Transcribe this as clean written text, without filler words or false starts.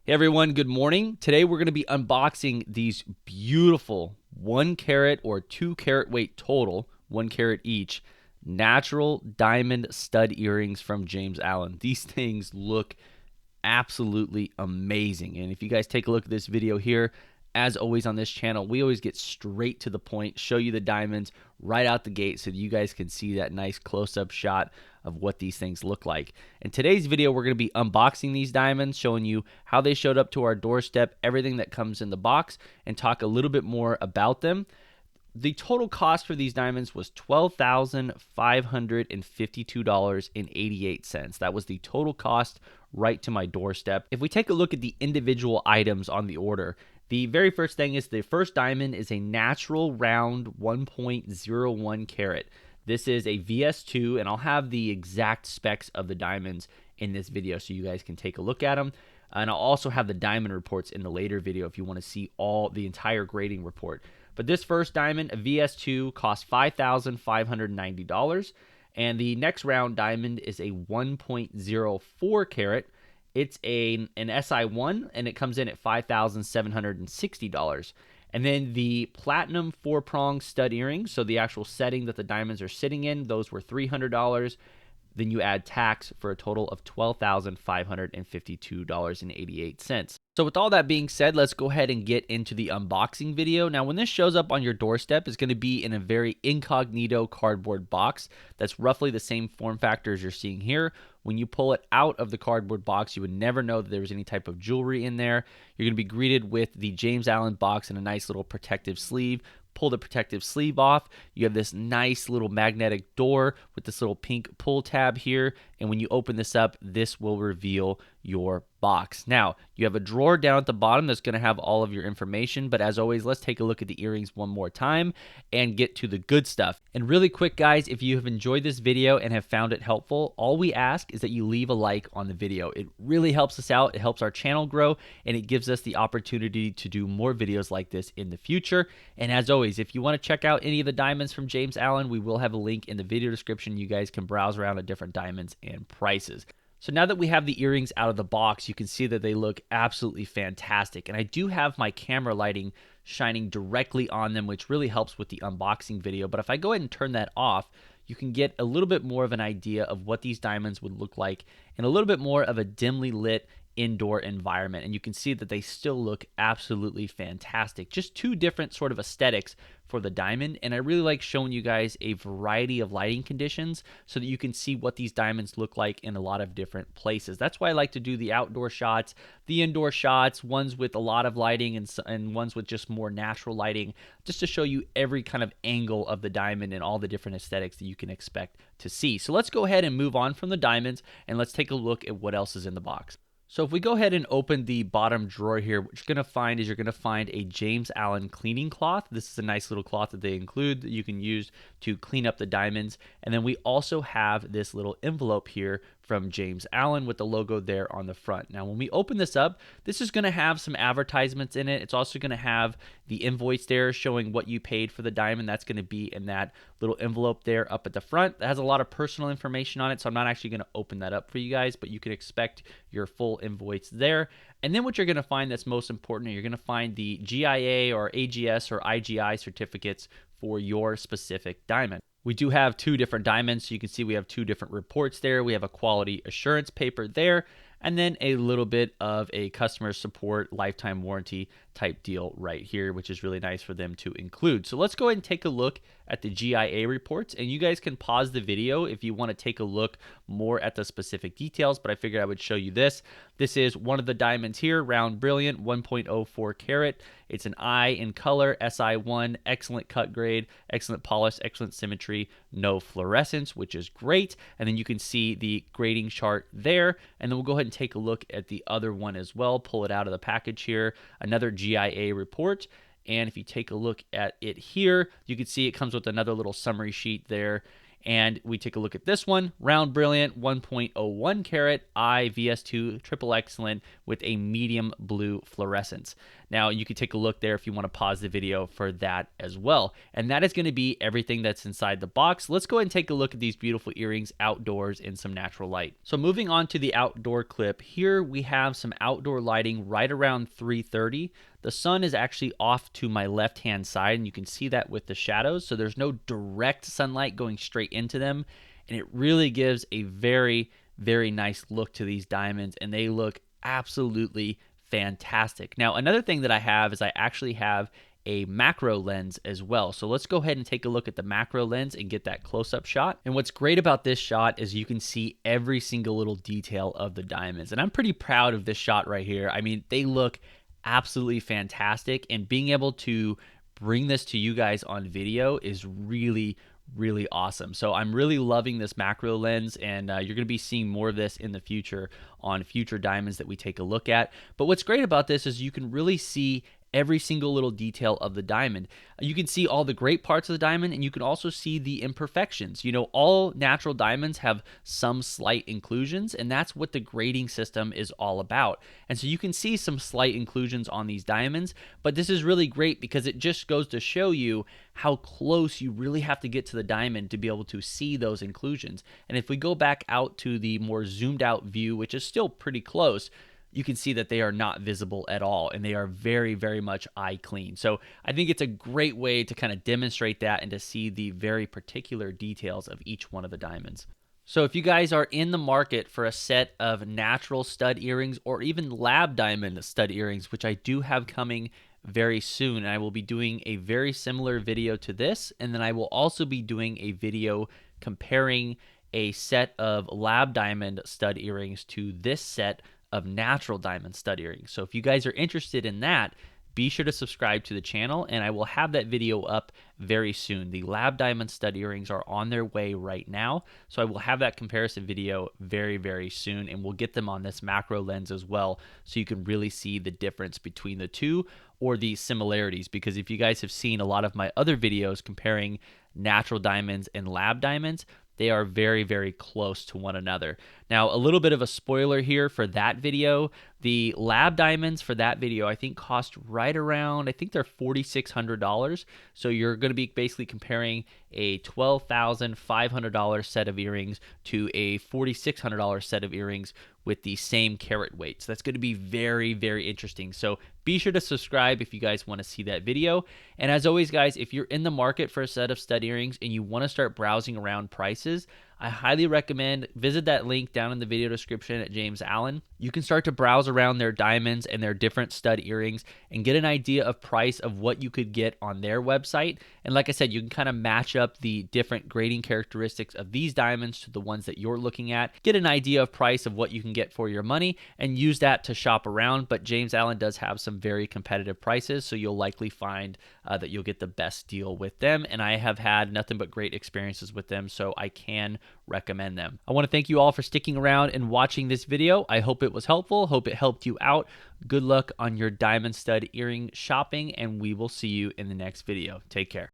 Hey everyone, good morning. Today we're going to be unboxing these beautiful 1 carat or 2 carat weight total, 1 carat each, natural diamond stud earrings from James Allen. These things look absolutely amazing. And if you guys take a look at this video here, as always on this channel, we always get straight to the point, show you the diamonds right out the gate so that you guys can see that nice close-up shot of what these things look like. In today's video, we're going to be unboxing these diamonds, showing you how they showed up to our doorstep, everything that comes in the box, and talk a little bit more about them. The total cost for these diamonds was $12,552.88. That was the total cost right to my doorstep. If we take a look at the individual items on the order, the very first thing is the first diamond is a natural round 1.01 carat. This is a VS2, and I'll have the exact specs of the diamonds in this video so you guys can take a look at them. And I'll also have the diamond reports in the later video if you want to see the entire grading report. But this first diamond, a VS2, costs $5,590. And the next round diamond is a 1.04 carat. It's an SI1, and it comes in at $5,760. And then the platinum 4-prong stud earrings, so the actual setting that the diamonds are sitting in, those were $300. Then you add tax for a total of $12,552.88. So with all that being said, let's go ahead and get into the unboxing video. Now, when this shows up on your doorstep, it's going to be in a very incognito cardboard box that's roughly the same form factor as you're seeing here. When you pull it out of the cardboard box, you would never know that there was any type of jewelry in there. You're going to be greeted with the James Allen box and a nice little protective sleeve. Pull the protective sleeve off. You have this nice little magnetic door with this little pink pull tab here. And when you open this up, this will reveal your box. Now, you have a drawer down at the bottom that's going to have all of your information. But as always, let's take a look at the earrings one more time and get to the good stuff. And really quick, guys, if you have enjoyed this video and have found it helpful, all we ask is that you leave a like on the video. It really helps us out. It helps our channel grow, and it gives us the opportunity to do more videos like this in the future. And as always, if you want to check out any of the diamonds from James Allen, we will have a link in the video description. You guys can browse around at different diamonds and prices. So now that we have the earrings out of the box, you can see that they look absolutely fantastic. And I do have my camera lighting shining directly on them, which really helps with the unboxing video. But if I go ahead and turn that off, you can get a little bit more of an idea of what these diamonds would look like in a little bit more of a dimly lit indoor environment. And you can see that they still look absolutely fantastic. Just two different sort of aesthetics for the diamond, and I really like showing you guys a variety of lighting conditions so that you can see what these diamonds look like in a lot of different places. That's why I like to do the outdoor shots, the indoor shots, ones with a lot of lighting and ones with just more natural lighting, just to show you every kind of angle of the diamond and all the different aesthetics that you can expect to see. So let's go ahead and move on from the diamonds, and let's take a look at what else is in the box. So if we go ahead and open the bottom drawer here, what you're going to find is you're going to find a James Allen cleaning cloth. This is a nice little cloth that they include that you can use to clean up the diamonds. And then we also have this little envelope here from James Allen with the logo there on the front. Now, when we open this up, this is going to have some advertisements in it. It's also going to have the invoice there showing what you paid for the diamond. That's going to be in that little envelope there up at the front. That has a lot of personal information on it, so I'm not actually going to open that up for you guys, but you can expect your full invoice there. And then what you're going to find that's most important, you're going to find the GIA or AGS or IGI certificates for your specific diamond. We do have two different diamonds, so you can see we have two different reports there. We have a quality assurance paper there, and then a little bit of a customer support lifetime warranty type deal right here, which is really nice for them to include. So let's go ahead and take a look at the GIA reports, and you guys can pause the video if you want to take a look more at the specific details, but I figured I would show you this. This is one of the diamonds here, round brilliant, 1.04 carat. It's an I in color, SI1, excellent cut grade, excellent polish, excellent symmetry, no fluorescence, which is great. And then you can see the grading chart there. And then we'll go ahead and take a look at the other one as well, pull it out of the package here, another GIA report. And if you take a look at it here, you can see it comes with another little summary sheet there. And we take a look at this one, round brilliant, 1.01 carat, IVS2 triple excellent with a medium blue fluorescence. Now you can take a look there if you want to pause the video for that as well. And that is going to be everything that's inside the box. Let's go ahead and take a look at these beautiful earrings outdoors in some natural light. So moving on to the outdoor clip, here we have some outdoor lighting right around 3:30. The sun is actually off to my left hand side, and you can see that with the shadows. So there's no direct sunlight going straight into them. And it really gives a very, very nice look to these diamonds, and they look absolutely fantastic. Now, another thing that I have is I actually have a macro lens as well. So let's go ahead and take a look at the macro lens and get that close-up shot. And what's great about this shot is you can see every single little detail of the diamonds. And I'm pretty proud of this shot right here. I mean, they look absolutely fantastic, and being able to bring this to you guys on video is really awesome. So I'm really loving this macro lens, and you're going to be seeing more of this in the future on future diamonds that we take a look at. But what's great about this is you can really see every single little detail of the diamond. You can see all the great parts of the diamond, and you can also see the imperfections. You know, all natural diamonds have some slight inclusions, and that's what the grading system is all about. And so you can see some slight inclusions on these diamonds, but this is really great because it just goes to show you how close you really have to get to the diamond to be able to see those inclusions. And if we go back out to the more zoomed out view, which is still pretty close, you can see that they are not visible at all, and they are very much eye clean. So I think it's a great way to kind of demonstrate that and to see the very particular details of each one of the diamonds. So if you guys are in the market for a set of natural stud earrings or even lab diamond stud earrings, which I do have coming very soon, and I will be doing a very similar video to this, and then I will also be doing a video comparing a set of lab diamond stud earrings to this set of natural diamond stud earrings. So if you guys are interested in that, be sure to subscribe to the channel, and I will have that video up very soon. The lab diamond stud earrings are on their way right now, so I will have that comparison video very soon, and we'll get them on this macro lens as well, so you can really see the difference between the two or the similarities. Because if you guys have seen a lot of my other videos comparing natural diamonds and lab diamonds, they are very close to one another. Now, a little bit of a spoiler here for that video. The lab diamonds for that video, I think, cost right around, I think they're $4,600. So you're going to be basically comparing a $12,500 set of earrings to a $4,600 set of earrings with the same carat weight. So that's going to be very interesting. So be sure to subscribe if you guys want to see that video. And as always, guys, if you're in the market for a set of stud earrings and you want to start browsing around prices, I highly recommend visit that link down in the video description at James Allen. You can start to browse around their diamonds and their different stud earrings and get an idea of price of what you could get on their website. And like I said, you can kind of match up the different grading characteristics of these diamonds to the ones that you're looking at, get an idea of price of what you can get for your money, and use that to shop around. But James Allen does have some very competitive prices, so you'll likely find that you'll get the best deal with them. And I have had nothing but great experiences with them, so I can recommend them. I want to thank you all for sticking around and watching this video. I hope it was helpful. Hope it helped you out. Good luck on your diamond stud earring shopping, and we will see you in the next video. Take care.